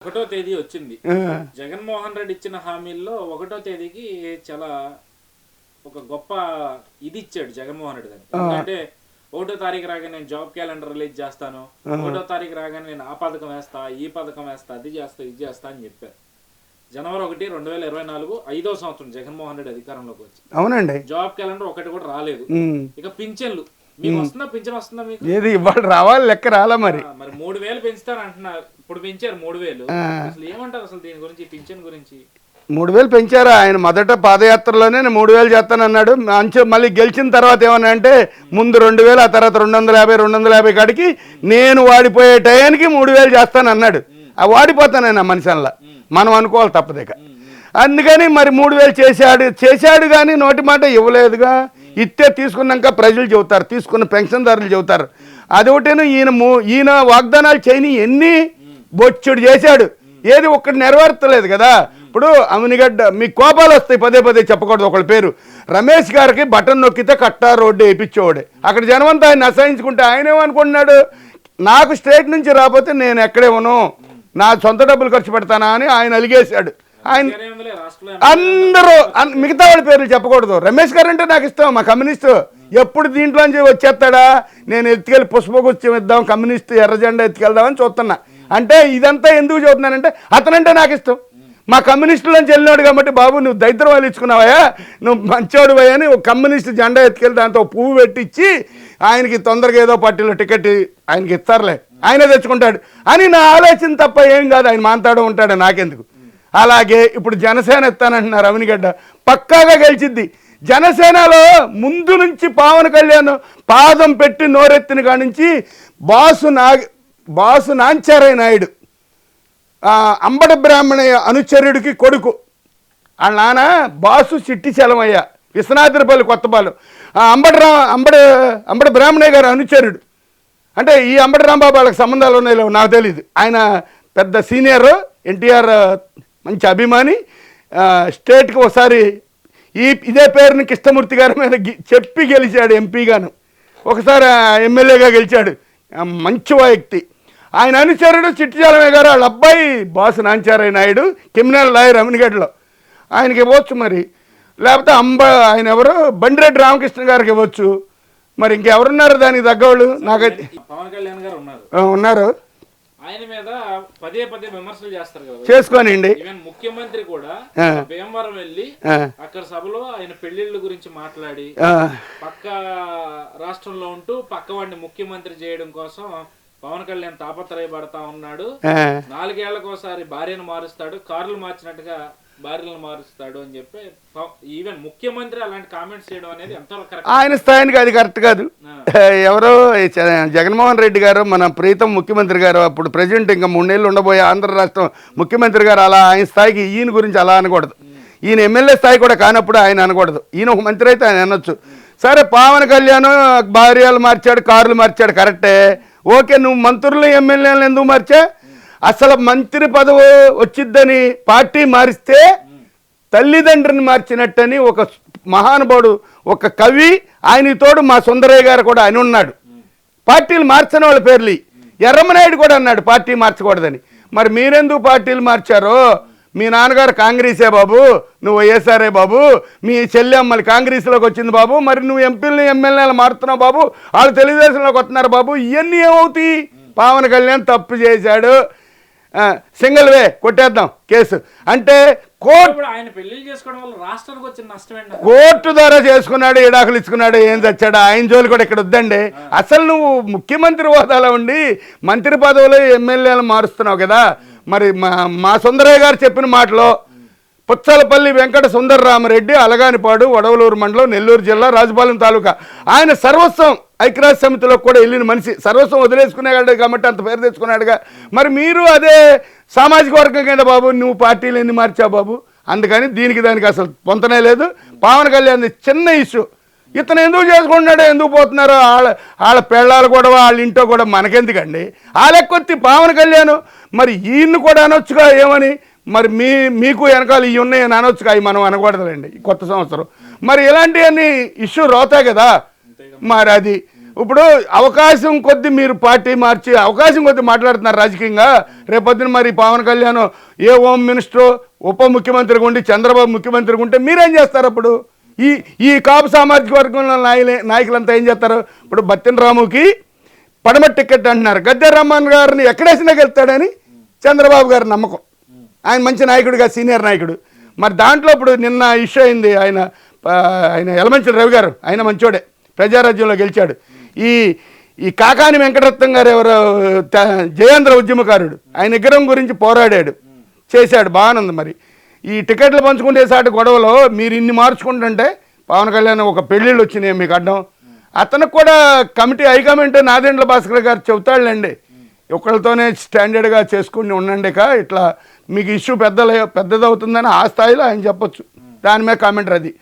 ఒకటో తేదీ వచ్చింది. జగన్మోహన్ రెడ్డి ఇచ్చిన హామీల్లో ఒకటో తేదీకి చాలా ఒక గొప్ప ఇది ఇచ్చాడు జగన్మోహన్ రెడ్డి గారు. ఎందుకంటే ఒకటో తారీఖు రాగానే నేను జాబ్ క్యాలెండర్ రిలీజ్ చేస్తాను, ఒకటో తారీఖు రాగానే నేను ఆ పథకం వేస్తా, ఈ పథకం వేస్తా, అది చేస్తా, ఇది చేస్తా అని చెప్పారు. జనవరి 1, 2024 5వ సంవత్సరం జగన్మోహన్ రెడ్డి అధికారంలోకి వచ్చి. అవునండి. జాబ్ క్యాలెండర్ ఒకటి కూడా రాలేదు. ఇక పింఛన్లు మీకు వస్తుందా? పింఛన్ వస్తుందా మీకు? ఏది ఇవాళ రావాలి, లెక్క రాలా. మరి 3000 పెంచుతారు అంటున్నారు. ఇప్పుడు పెంచారు 3000. అసలు ఏమంటారు అసలు దీని గురించి, పింఛన్ గురించి? 3000 పెంచారా? ఆయన మొదట పాదయాత్రలోనే 3000 చేస్తానన్నాడు. మళ్ళీ గెలిచిన తర్వాత ఏమన్నా అంటే ముందు 2000, ఆ తర్వాత 250 కాడికి నేను వాడిపోయే టయానికి 3000 చేస్తానన్నాడు. ఆ వాడిపోతానన్నా మనిషిలా మనం అనుకోవాలి తప్పదేక. అందుకని మరి 3000 చేశాడు కానీ నోటి మాట ఇవ్వలేదుగా. ఇస్తే తీసుకున్నాక ప్రజలు చెబుతారు, తీసుకున్న పెన్షన్దారులు చెబుతారు. అదొకటేను ఈయన వాగ్దానాలు చేయని ఎన్ని బొచ్చుడు చేశాడు, ఏది ఒక్కటి నెరవేర్తలేదు కదా. ఇప్పుడు అమినిగడ్డ మీకు కోపాలు వస్తాయి, పదే పదే చెప్పకూడదు ఒకళ్ళ పేరు. రమేష్ గారికి బటన్ నొక్కితే కట్టా రోడ్డు వేయించేవాడే. అక్కడ జనమంతా ఆయన అసహించుకుంటే ఆయన ఏమనుకుంటున్నాడు, నాకు స్టేట్ నుంచి రాకపోతే నేను ఎక్కడేమను, నా సొంత డబ్బులు ఖర్చు పెడతానా అని ఆయన అలిగేశాడు. ఆయన అందరూ మిగతా వాళ్ళ పేర్లు చెప్పకూడదు. రమేష్ గారు అంటే నాకు ఇష్టం, మా కమ్యూనిస్టు. ఎప్పుడు దీంట్లోంచి వచ్చేస్తాడా, నేను ఎత్తుకెళ్ళి పుష్పగుచ్చం ఇద్దాం, కమ్యూనిస్టు ఎర్ర జెండా ఎత్తుకెళ్దామని చూస్తున్నా. అంటే ఇదంతా ఎందుకు చెబుతున్నానంటే అతనంటే నాకు ఇష్టం. మా కమ్యూనిస్టులోంచి వెళ్ళినాడు కాబట్టి, బాబు నువ్వు దరిద్రం వాళ్ళు ఇచ్చుకున్నావా, నువ్వు మంచోడు అని ఒక కమ్యూనిస్టు జెండా ఎత్తుకెళ్ళి దాంతో పువ్వు పెట్టించి ఆయనకి తొందరగా ఏదో పార్టీలో టికెట్ ఆయనకి ఇస్తారులే, ఆయనే తెచ్చుకుంటాడు అని నా ఆలోచన తప్ప ఏం కాదు. ఆయన మాంతాడు ఉంటాడు, నాకెందుకు. అలాగే ఇప్పుడు జనసేన ఎత్తానంటున్నారు. అవినిగడ్డ పక్కాగా గెలిచిద్ది. జనసేనలో ముందు నుంచి పవన్ కళ్యాణ్ పాదం పెట్టి నోరెత్తిన కాడి నుంచి బాసు నాంచారయ్య నాయుడు అంబడ బ్రాహ్మణ అనుచరుడికి కొడుకు. వాళ్ళ నాన్న బాసు చిట్టి చలమయ్య, విశ్వనాథులపల్లి కొత్తపాలెం. అంబడ బ్రాహ్మణయ్య గారు అనుచరుడు. అంటే ఈ అంబటి రాంబాబు వాళ్ళకి సంబంధాలు ఉన్నాయో నాకు తెలియదు. ఆయన పెద్ద సీనియర్, ఎన్టీఆర్ మంచి అభిమాని. స్టేట్కి ఒకసారి ఇదే పేరుని కృష్ణమూర్తి గారి మీద చెప్పి గెలిచాడు ఎంపీగాను, ఒకసారి ఎమ్మెల్యేగా గెలిచాడు. మంచి వ్యక్తి. ఆయన అనుచరుడు చిట్టిచాలమయ్య గారు, వాళ్ళ అబ్బాయి బాసు నాంచారయ్య నాయుడు క్రిమినల్ లాయర్ అమినిగడ్డలో. ఆయనకి ఇవ్వచ్చు మరి, లేకపోతే ఆయన ఎవరు బండిరెడ్డి రామకృష్ణ గారికి ఇవ్వచ్చు. మరి ఇంకెవరున్నారు దానికి తగ్గవాళ్ళు? నాకైతే పవన్ కళ్యాణ్ గారు ఉన్నారు. ఆయన మీద పదే పదే విమర్శలు చేస్తారు కదా, చేసుకోనండి. ఈవెన్ ముఖ్యమంత్రి కూడా భీమవరం వెళ్ళి అక్కడ సభలో ఆయన పెళ్లిళ్ళ గురించి మాట్లాడి పక్క రాష్ట్రంలో ఉంటూ పక్క వాడిని ముఖ్యమంత్రి చేయడం కోసం పవన్ కళ్యాణ్ తాపత్రయపడతా ఉన్నాడు. 4 ఏళ్లకోసారి భార్యను మారుస్తాడు, కార్లు మార్చినట్టుగా భార్యలను మారుస్తాడు అని చెప్పి ఈవెన్ ముఖ్యమంత్రి అలాంటి కామెంట్స్ చేయడం అనేది ఎంతవరకు కరెక్ట్? ఆయన స్థాయికి అది కరెక్ట్ కాదు. ఎవరో జగన్మోహన్ రెడ్డి గారు, మన ప్రీతం ముఖ్యమంత్రి గారు, అప్పుడు ప్రెసిడెంట్, ఇంకా 3 నెలలు ఉండబోయే ఆంధ్ర రాష్ట్రం ముఖ్యమంత్రి గారు అలా ఆయన స్థాయికి ఈయన గురించి అలా అనకూడదు. ఈయన ఎమ్మెల్యే స్థాయి కూడా కానప్పుడు ఆయన అనకూడదు. ఈయన ఒక మంత్రి అయితే ఆయన అనొచ్చు. సరే పవన్ కళ్యాణ్ భార్యలు మార్చాడు, కార్లు మార్చాడు, కరెక్టే, ఓకే. నువ్వు మంత్రులు ఎమ్మెల్యేలను ఎందుకు మార్చా? అసలు మంత్రి పదవి వచ్చిద్దని పార్టీ మారిస్తే తల్లిదండ్రిని మార్చినట్టని ఒక మహానుభావుడు, ఒక కవి, ఆయన తోడు మా సుందరయ్య గారు కూడా అని ఉన్నాడు. పార్టీలు మార్చని వాళ్ళ పేర్లు. ఎర్రమనాయుడు కూడా అన్నాడు పార్టీ మార్చకూడదని. మరి మీరెందుకు పార్టీలు మార్చారో? మీ నాన్నగారు కాంగ్రెసే బాబు, నువ్వు వైఎస్ఆర్ఏ బాబు, మీ చెల్లి అమ్మలు కాంగ్రెస్లోకి వచ్చింది బాబు, మరి నువ్వు ఎంపీలని ఎమ్మెల్యేలు మారుతున్నావు బాబు, వాళ్ళు తెలుగుదేశంలోకి వస్తున్నారు బాబు. ఇవన్నీ ఏమవుతాయి? పవన్ కళ్యాణ్ తప్పు చేశాడు, సింగిల్ వే కొట్టేద్దాం కేసు అంటే కోర్టు ద్వారా చేసుకున్నాడు, ఇడాకులు ఇచ్చుకున్నాడు, ఏం తెచ్చాడు, ఆయన జోలు కూడా ఇక్కడ వద్దండి. అసలు నువ్వు ముఖ్యమంత్రి హోదాలో ఉండి మంత్రి పదవులు ఎమ్మెల్యేలు మారుస్తున్నావు కదా. మరి మా సుందరయ్య గారు చెప్పిన మాటలో పుచ్చలపల్లి వెంకట సుందరరామరెడ్డి, అలగానిపాడు, వడవలూరు మండలం, నెల్లూరు జిల్లా, రాజుపాలెం తాలూకా. ఆయన సర్వస్వం ఐక్యరాజ్య సమితిలో కూడా వెళ్ళిన మనిషి, సర్వస్వం వదిలేసుకునేవాడు కాబట్టి అంత పేరు తెచ్చుకున్నాడుగా. మరి మీరు అదే సామాజిక వర్గం కింద బాబు నువ్వు పార్టీలు ఎన్ని మార్చావు బాబు. అందుకని దీనికి దానికి అసలు పొంతనే లేదు. పవన్ కళ్యాణ్ చిన్న ఇష్యూ, ఇతను ఎందుకు చేసుకుంటున్నాడో, ఎందుకు పోతున్నారో, వాళ్ళ పెళ్ళాలు కూడా వాళ్ళ ఇంట్లో కూడా మనకెందుకండి. ఆ లెక్కొత్తి పవన్ కళ్యాణ్ మరి ఈయన్ని కూడా అనొచ్చుగా ఏమని, మరి మీకు వెనకాల ఇవి ఉన్నాయని అనొచ్చుగా, అవి మనం అనకూడదులేండి కొత్త సంవత్సరం. మరి ఇలాంటివన్నీ ఇష్యూ రోతాయి కదా. మరి అది ఇప్పుడు అవకాశం కొద్ది మీరు పార్టీ మార్చి అవకాశం కొద్ది మాట్లాడుతున్నారు రాజకీయంగా. రేపొద్దున మరి పవన్ కళ్యాణ్ ఏ హోమ్ మినిస్టర్ ఉప ముఖ్యమంత్రిగా ఉండి చంద్రబాబు ముఖ్యమంత్రిగా ఉంటే మీరేం చేస్తారు అప్పుడు? ఈ కాపు సామాజిక వర్గంలో నాయకులంతా ఏం చేస్తారు? ఇప్పుడు బత్తిన రాముకి పడమ టికెట్ అంటున్నారు. గద్దె రామ్మోహన్ గారిని ఎక్కడేసినా గెలుస్తాడని చంద్రబాబు గారి నమ్మకం. ఆయన మంచి నాయకుడుగా, సీనియర్ నాయకుడు. మరి దాంట్లో ఇప్పుడు నిన్న ఇష్యూ అయింది. ఆయన యలమంచిలి రవి గారు, ఆయన మంచోడే, ప్రజారాజ్యంలో గెలిచాడు. ఈ కాకాని వెంకటరత్నం గారు ఎవరు, జయేంద్ర ఉద్యమకారుడు, ఆయన విగ్రహం గురించి పోరాడాడు, చేశాడు, బాగానుంది. మరి ఈ టికెట్లు పంచుకుంటే సాటి గొడవలో మీరు ఇన్ని మార్చుకుంటుంటే పవన్ కళ్యాణ్ ఒక పెళ్ళిళ్ళు వచ్చినాయి మీకు అడ్డం. అతనికి కూడా కమిటీ హైకమాండ్ నాదెండ్ల భాస్కర్ గారు చెబుతాడులేండి, ఒకళ్ళతోనే స్టాండర్డ్గా చేసుకుని ఉండండి, ఇట్లా మీకు ఇష్యూ పెద్దదవుతుందని ఆ స్థాయిలో ఆయన చెప్పొచ్చు. దాని మీద కామెంటర్ అది.